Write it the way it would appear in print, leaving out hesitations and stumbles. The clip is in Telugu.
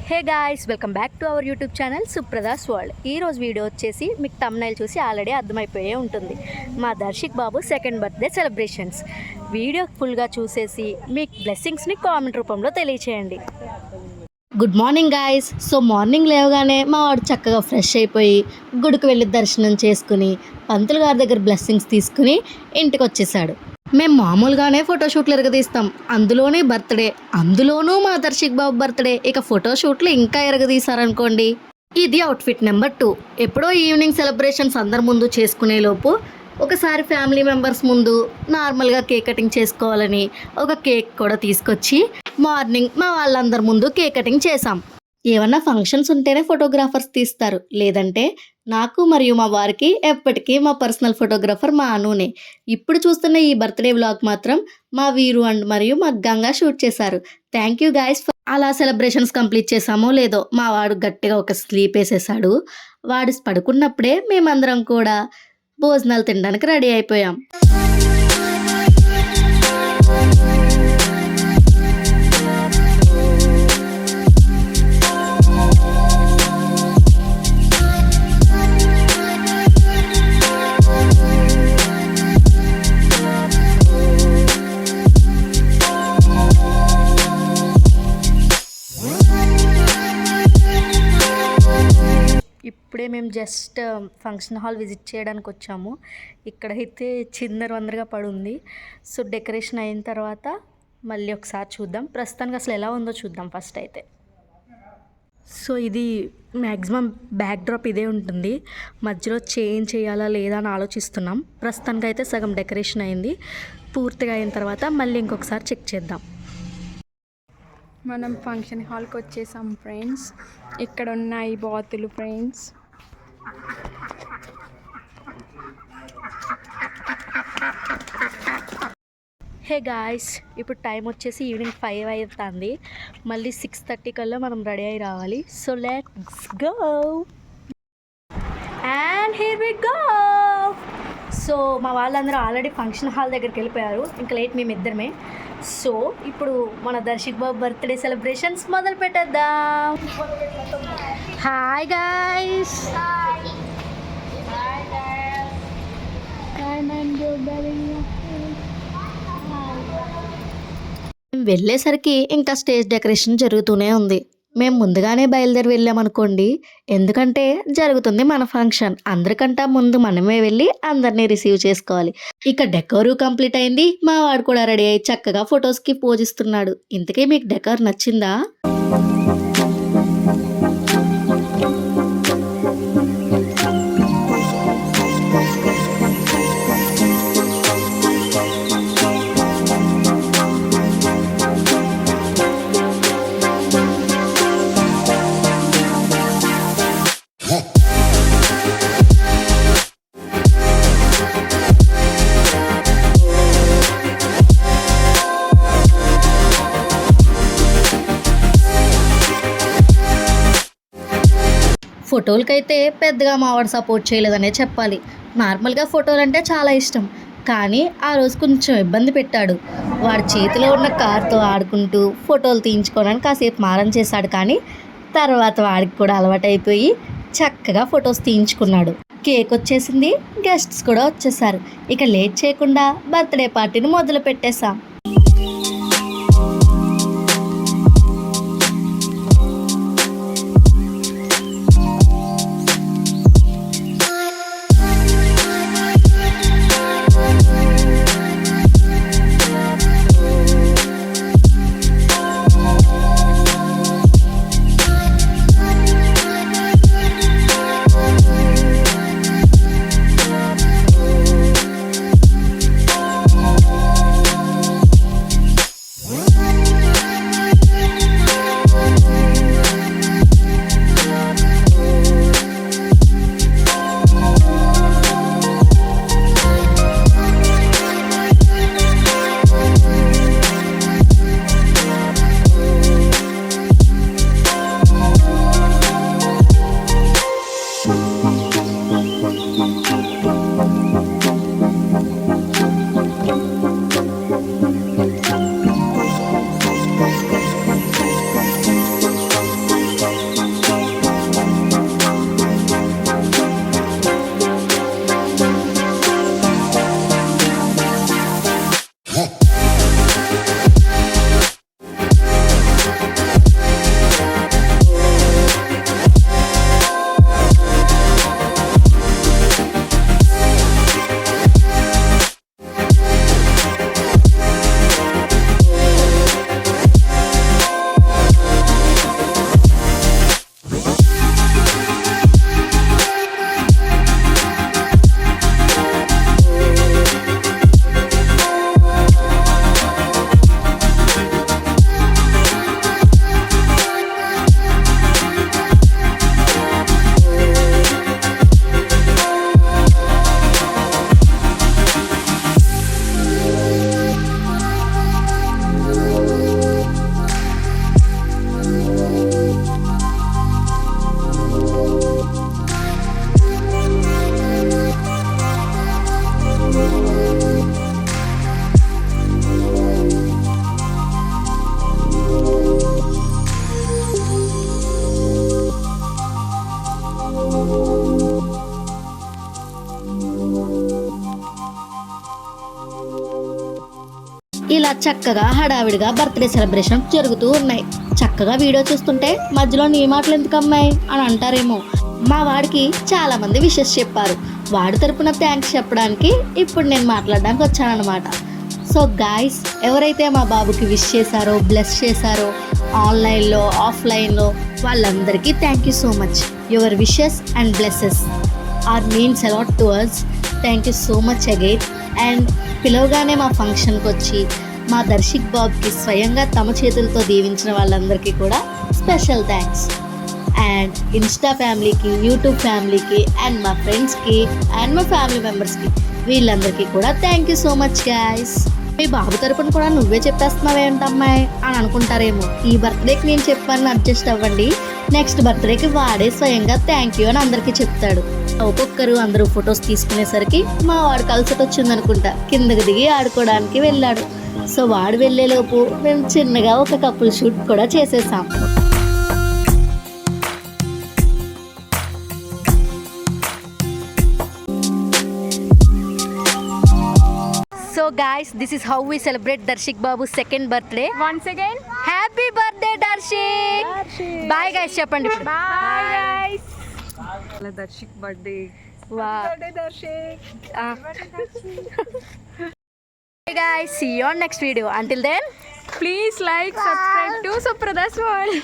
Hey guys, welcome back to our YouTube channel Supradas world. ఈరోజు వీడియో వచ్చేసి మీకు తమ్నైల్ చూసి ఆల్రెడీ అర్థమైపోయే ఉంటుంది. మా దర్శిక్ బాబు సెకండ్ బర్త్డే సెలబ్రేషన్స్. వీడియో ఫుల్గా చూసేసి మీకు బ్లెస్సింగ్స్ని కామెంట్ రూపంలో తెలియచేయండి. Good morning guys. So morning లేవగానే మా వాడు చక్కగా ఫ్రెష్ అయిపోయి గుడికి వెళ్ళి దర్శనం చేసుకుని పంతులు గారి దగ్గర బ్లెస్సింగ్స్ తీసుకుని ఇంటికి వచ్చేసాడు. మేము మామూలుగానే ఫోటోషూట్లు ఎరగదీస్తాం, అందులోనే బర్త్డే, అందులోనూ మా దర్శిక్ బాబు బర్త్డే, ఇక ఫోటోషూట్లు ఇంకా ఎరగదీశారనుకోండి. ఇది అవుట్ఫిట్ నెంబర్ 2. ఎప్పుడో ఈవినింగ్ సెలబ్రేషన్స్ అందరి ముందు చేసుకునే లోపు ఒకసారి ఫ్యామిలీ మెంబర్స్ ముందు నార్మల్గా కేక్ కటింగ్ చేసుకోవాలని ఒక కేక్ కూడా తీసుకొచ్చి మార్నింగ్ మా వాళ్ళందరి ముందు కేక్ కటింగ్ చేసాం. ఏమన్నా ఫంక్షన్స్ ఉంటేనే ఫోటోగ్రాఫర్స్ తీస్తారు, లేదంటే నాకు మరియు మా వారికి ఎప్పటికీ మా పర్సనల్ ఫోటోగ్రాఫర్ మా అనూనే. ఇప్పుడు చూస్తున్న ఈ బర్త్డే వ్లాగ్ మాత్రం మా వీరు అండ్ మరియు మా గంగా షూట్ చేశారు. Thank you guys. అలా సెలబ్రేషన్స్ కంప్లీట్ చేసామో లేదో మా వాడు గట్టిగా ఒక స్లీప్ వేసేసాడు. వాడు పడుకున్నప్పుడే మేమందరం కూడా భోజనాలు తినడానికి రెడీ అయిపోయాం. ఇప్పుడే మేము జస్ట్ ఫంక్షన్ హాల్ విజిట్ చేయడానికి వచ్చాము. ఇక్కడైతే చిందరవందరగా పడుంది. సో డెకరేషన్ అయిన తర్వాత మళ్ళీ ఒకసారి చూద్దాం. ప్రస్తుతానికి అసలు ఎలా ఉందో చూద్దాం ఫస్ట్ అయితే. సో ఇది మ్యాక్సిమం బ్యాక్ డ్రాప్ ఇదే ఉంటుంది. మధ్యలో చేంజ్ చేయాలా లేదా అని ఆలోచిస్తున్నాం. ప్రస్తుతానికి అయితే సగం డెకరేషన్ అయింది. పూర్తిగా అయిన తర్వాత మళ్ళీ ఇంకొకసారి చెక్ చేద్దాం. మనం ఫంక్షన్ హాల్కి వచ్చేసాం ఫ్రెండ్స్. ఇక్కడ ఉన్నాయి బాతులు ఫ్రెండ్స్. హే గాయ్స్, ఇప్పుడు టైం వచ్చేసి ఈవినింగ్ 5 అవుతుంది. మళ్ళీ 6:30 కల్లా మనం రెడీ అయి రావాలి. So let's go and here we go. So మా వాళ్ళందరూ ఆల్రెడీ ఫంక్షన్ హాల్ దగ్గరికి వెళ్ళిపోయారు. ఇంకా లేట్ మేమిద్దరమే. సో ఇప్పుడు మన దర్శిక్ బాబు బర్త్డే సెలబ్రేషన్స్ మొదలు పెట్టేద్దాం. Hi guys. వెళ్ళేసరికి ఇంకా స్టేజ్ డెకరేషన్ జరుగుతూనే ఉంది. మేము ముందుగానే బయలుదేరి వెళ్ళామనుకోండి, ఎందుకంటే జరుగుతుంది మన ఫంక్షన్. అందరికంటే ముందు మనమే వెళ్ళి అందరినీ రిసీవ్ చేసుకోవాలి. ఇక డెకోరు కంప్లీట్ అయింది. మా వాడు కూడా రెడీ అయ్యి చక్కగా ఫొటోస్కి పోజ్ ఇస్తున్నాడు. ఇంతకీ మీకు డెకోర్ నచ్చిందా? ఫోటోలకైతే పెద్దగా మావాడు సపోర్ట్ చేయలేదనే చెప్పాలి. నార్మల్గా ఫోటోలు అంటే చాలా ఇష్టం, కానీ ఆ రోజు కొంచెం ఇబ్బంది పెట్టాడు. వాడి చేతిలో ఉన్న కార్తో ఆడుకుంటూ ఫోటోలు తీయించుకోవడానికి కాసేపు మారం చేశాడు. కానీ తర్వాత వాడికి కూడా అలవాటైపోయి చక్కగా ఫొటోస్ తీయించుకున్నాడు. కేక్ వచ్చేసింది, గెస్ట్స్ కూడా వచ్చేసారు. ఇక లేట్ చేయకుండా బర్త్డే పార్టీని మొదలు పెట్టేశాం. ఇలా చక్కగా హడావిడిగా బర్త్డే సెలబ్రేషన్ జరుగుతూ ఉన్నాయి. చక్కగా వీడియో చూస్తుంటే మధ్యలో నీ మాటలు ఎందుకు అమ్మాయి అని అంటారేమో. మా వాడికి చాలా మంది విషెస్ చెప్పారు. వాడి తరపున థ్యాంక్స్ చెప్పడానికి ఇప్పుడు నేను మాట్లాడడానికి వచ్చానన్నమాట. సో గాయ్స్, ఎవరైతే మా బాబుకి విష్ చేశారో, బ్లెస్ చేశారో ఆన్లైన్లో ఆఫ్లైన్లో, వాళ్ళందరికీ thank you so much. Your wishes and blesses are means a lot to us. Thank you so much again. And పిలవగానే మా ఫంక్షన్కి వచ్చి మా దర్శిక్ బాబుకి స్వయంగా తమ చేతులతో దీవించిన వాళ్ళందరికీ కూడా స్పెషల్ థ్యాంక్స్. అండ్ ఇన్స్టా ఫ్యామిలీకి, యూట్యూబ్ ఫ్యామిలీకి, అండ్ మా ఫ్రెండ్స్కి, అండ్ మా ఫ్యామిలీ మెంబర్స్కి, వీళ్ళందరికీ కూడా thank you so much guys. మీ బాబు తరపున కూడా నువ్వే చెప్పేస్తున్నావేంటమ్మాయి అని అనుకుంటారేమో. ఈ బర్త్డేకి నేను చెప్పాను, అడ్జస్ట్ అవ్వండి. నెక్స్ట్ బర్త్డేకి వాడే స్వయంగా థ్యాంక్ యూ అని అందరికీ చెప్తాడు. ఒక్కొక్కరు అందరూ ఫొటోస్ తీసుకునేసరికి మా వాడు కలిసి వచ్చింది అనుకుంటా, కిందకి దిగి ఆడుకోవడానికి వెళ్ళాడు. సో వాడు వెళ్ళేలోపు మేము చిన్నగా ఒక కపుల్ షూట్ కూడా చేసేసాం. So guys, this is how we celebrate Darshik Babu's second birthday. Once again, Happy birthday Darshik! Bye guys, చెప్పండి ఇప్పుడు. bye guys. Darshik birthday. Wow. Darshik. Hey guys, see you on next video. Until then, Please like, subscribe to Suprada's World.